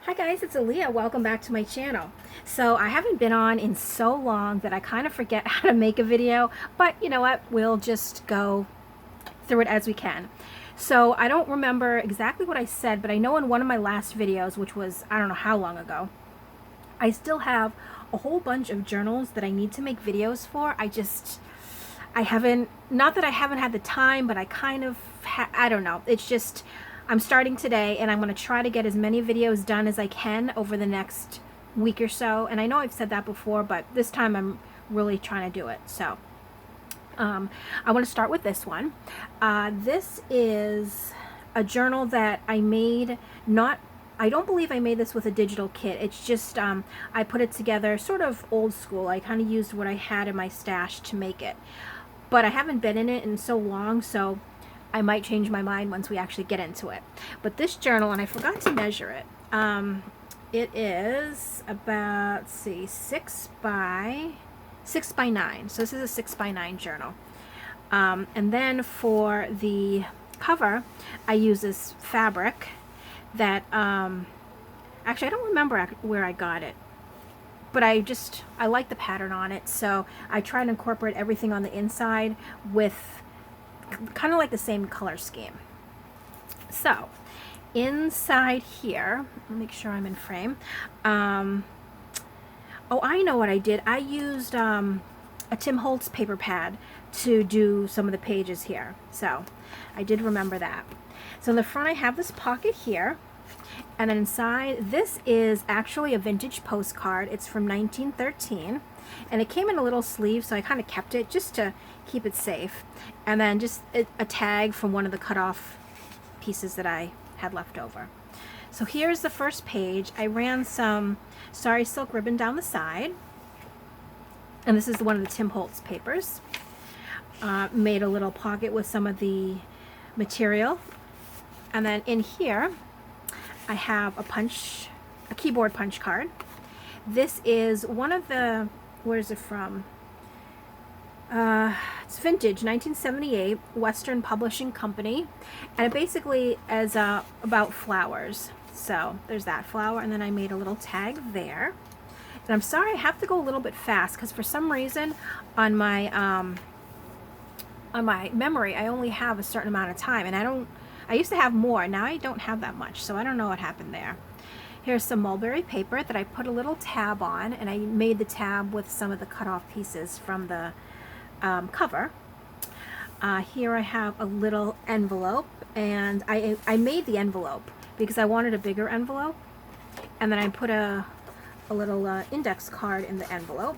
Hi guys, it's Aaliyah. Welcome back to my channel. So I haven't been on in so long that I kind of forget how to make a video, but you know what? We'll just go through it as we can. So I don't remember exactly what I said, but I know in one of my last videos, which was I don't know how long ago, I still have a whole bunch of journals that I need to make videos for. I haven't, not that I haven't had the time, but I kind of, I don't know. It's just, I'm starting today and I'm going to try to get as many videos done as I can over the next week or so. And I know I've said that before, but this time I'm really trying to do it. So I want to start with this one. This is a journal that I made, I don't believe I made this with a digital kit. It's just, I put it together sort of old school. I kind of used what I had in my stash to make it. But I haven't been in it in so long, so I might change my mind once we actually get into it. But this journal, and I forgot to measure it, it is about, let's see, 6 by 9. So this is a 6 by 9 journal. And then for the cover, I use this fabric that, actually I don't remember where I got it, but I like the pattern on it, so I try to incorporate everything on the inside with kind of like the same color scheme. So inside here, I'll make sure I'm in frame. Oh, I know what I did. I used a Tim Holtz paper pad to do some of the pages here, so I did remember that. So in the front I have this pocket here, and then inside, this is actually a vintage postcard. It's from 1913, and it came in a little sleeve, so I kind of kept it just to keep it safe. And then just a tag from one of the cut-off pieces that I had left over. So here's the first page. I ran some Sari silk ribbon down the side, and this is one of the Tim Holtz papers. Made a little pocket with some of the material, and then in here I have a keyboard punch card. This is one of the, where is it from? It's vintage, 1978, Western Publishing Company, and it basically is about flowers. So there's that flower, and then I made a little tag there. And I'm sorry, I have to go a little bit fast because for some reason on my memory I only have a certain amount of time, and I used to have more. Now I don't have that much, so I don't know what happened there. Here's some mulberry paper that I put a little tab on, and I made the tab with some of the cut-off pieces from the cover. Here I have a little envelope, and I made the envelope because I wanted a bigger envelope, and then I put a little index card in the envelope,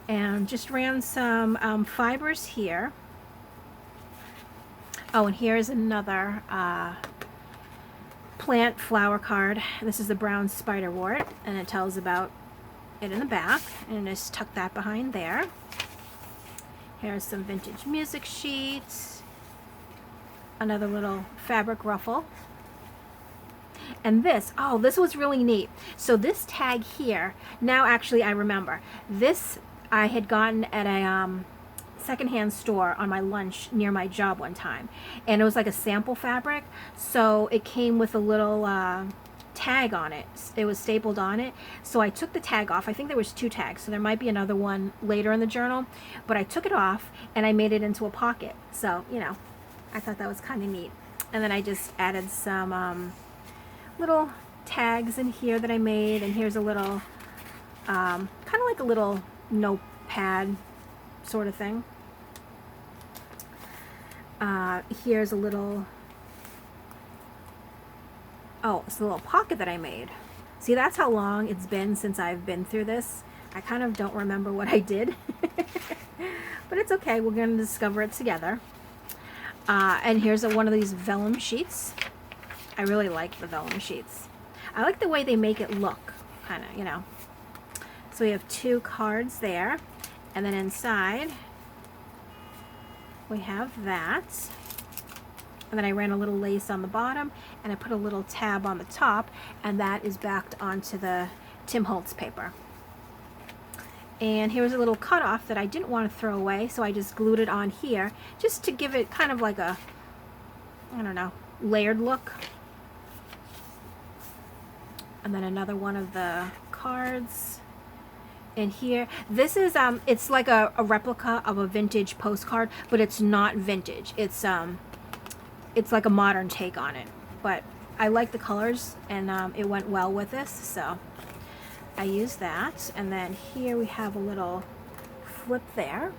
and just ran some fibers here. Oh, and here's another plant flower card. This is the brown spiderwort, and it tells about it in the back, and just tuck that behind there. Here's some vintage music sheets, another little fabric ruffle, and this, oh, this was really neat. So this tag here, now actually I remember, this I had gotten at a secondhand store on my lunch near my job one time, and it was like a sample fabric, so it came with a little tag on it. It was stapled on it, so I took the tag off. I think there was 2 tags, so there might be another one later in the journal, but I took it off and I made it into a pocket. So, you know, I thought that was kind of neat. And then I just added some little tags in here that I made, and here's a little kind of like a little notepad sort of thing. Here's a little, oh, it's a little pocket that I made. See, that's how long it's been since I've been through this. I kind of don't remember what I did. But it's okay, we're going to discover it together. And here's one of these vellum sheets. I really like the vellum sheets. I like the way they make it look, kind of, you know. So we have 2 cards there, and then inside we have that, and then I ran a little lace on the bottom, and I put a little tab on the top, and that is backed onto the Tim Holtz paper. And here's a little cutoff that I didn't want to throw away, so I just glued it on here just to give it kind of like a, I don't know, layered look. And then another one of the cards in here. This is it's like a replica of a vintage postcard, but it's not vintage. It's like a modern take on it. But I like the colors, and it went well with this, so I used that. And then here we have a little flip there.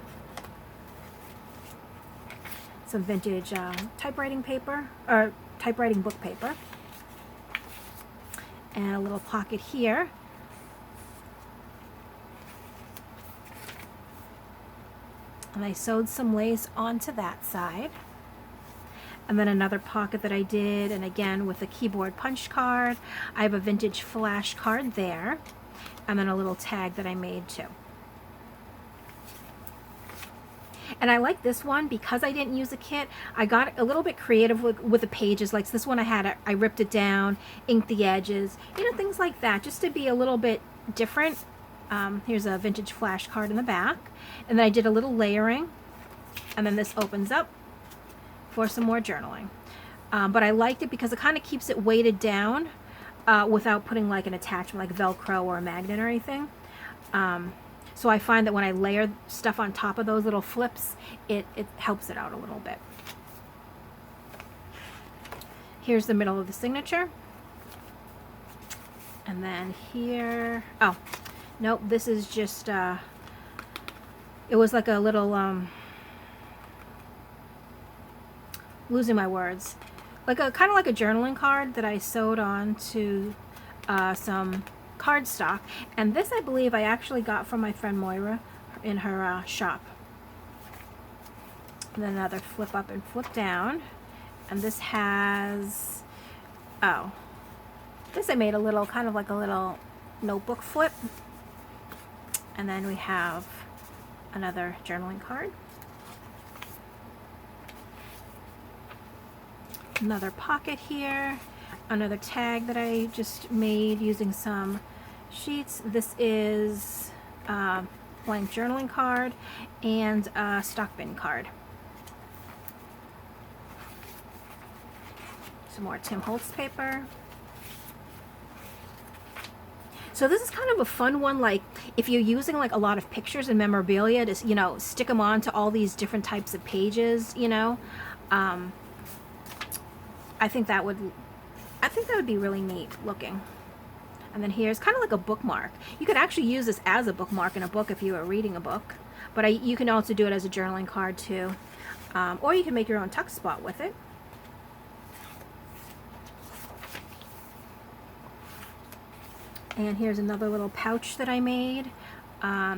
Some vintage typewriting paper, or typewriting book paper. And a little pocket here. And I sewed some lace onto that side. And then another pocket that I did, and again with a keyboard punch card. I have a vintage flash card there. And then a little tag that I made too. And I like this one because I didn't use a kit. I got a little bit creative with the pages. Like this one I ripped it down, inked the edges, you know, things like that, just to be a little bit different. Here's a vintage flash card in the back. And then I did a little layering. And then this opens up for some more journaling. But I liked it because it kind of keeps it weighted down without putting like an attachment like Velcro or a magnet or anything. So I find that when I layer stuff on top of those little flips, it helps it out a little bit. Here's the middle of the signature. And then here, oh, nope, this is just, it was like a little, losing my words, like a kind of like a journaling card that I sewed on to some cardstock. And this I believe I actually got from my friend Moira in her shop. And then another flip up and flip down. And this has, oh, this I made a little, kind of like a little notebook flip. And then we have another journaling card. Another pocket here. Another tag that I just made using some sheets. This is a blank journaling card and a stock bin card. Some more Tim Holtz paper. So this is kind of a fun one, like if you're using like a lot of pictures and memorabilia to, you know, stick them on to all these different types of pages, you know. I think that would be really neat looking. And then here's kind of like a bookmark. You could actually use this as a bookmark in a book if you were reading a book, but you can also do it as a journaling card too, or you can make your own tuck spot with it. And here's another little pouch that I made.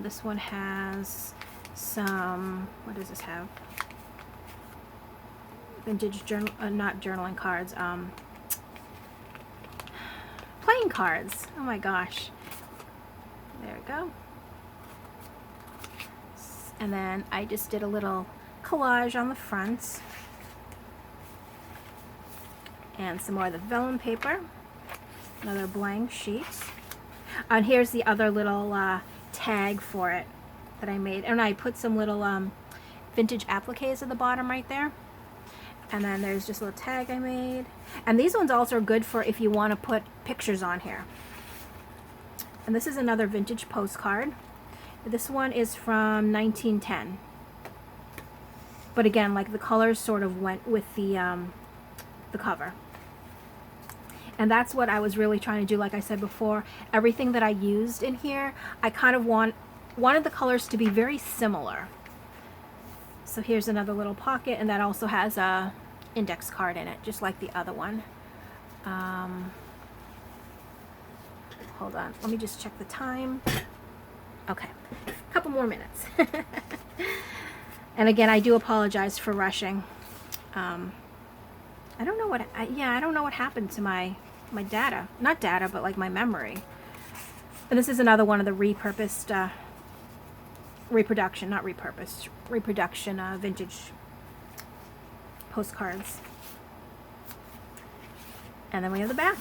This one has some, what does this have? Vintage journal, not journaling cards, playing cards. Oh my gosh. There we go. And then I just did a little collage on the front. And some more of the vellum paper. Another blank sheet. And here's the other little tag for it that I made. And I put some little vintage appliques at the bottom right there. And then there's just a little tag I made. And these ones also are good for if you want to put pictures on here. And this is another vintage postcard. This one is from 1910. But again, like the colors sort of went with the cover. And that's what I was really trying to do. Like I said before, everything that I used in here, I kind of wanted the colors to be very similar. So here's another little pocket, and that also has a index card in it, just like the other one. Hold on, let me just check the time. Okay, a couple more minutes. And again, I do apologize for rushing. I don't know what, I don't know what happened to my data. Not data, but like my memory. And this is another one of the repurposed, reproduction vintage postcards. And then we have the back.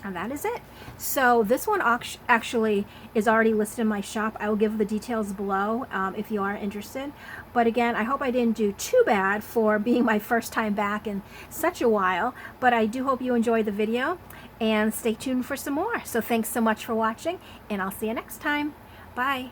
And that is it. So this one actually is already listed in my shop. I will give the details below if you are interested. But again, I hope I didn't do too bad for being my first time back in such a while. But I do hope you enjoyed the video. and stay tuned for some more. So thanks so much for watching, and I'll see you next time. Bye.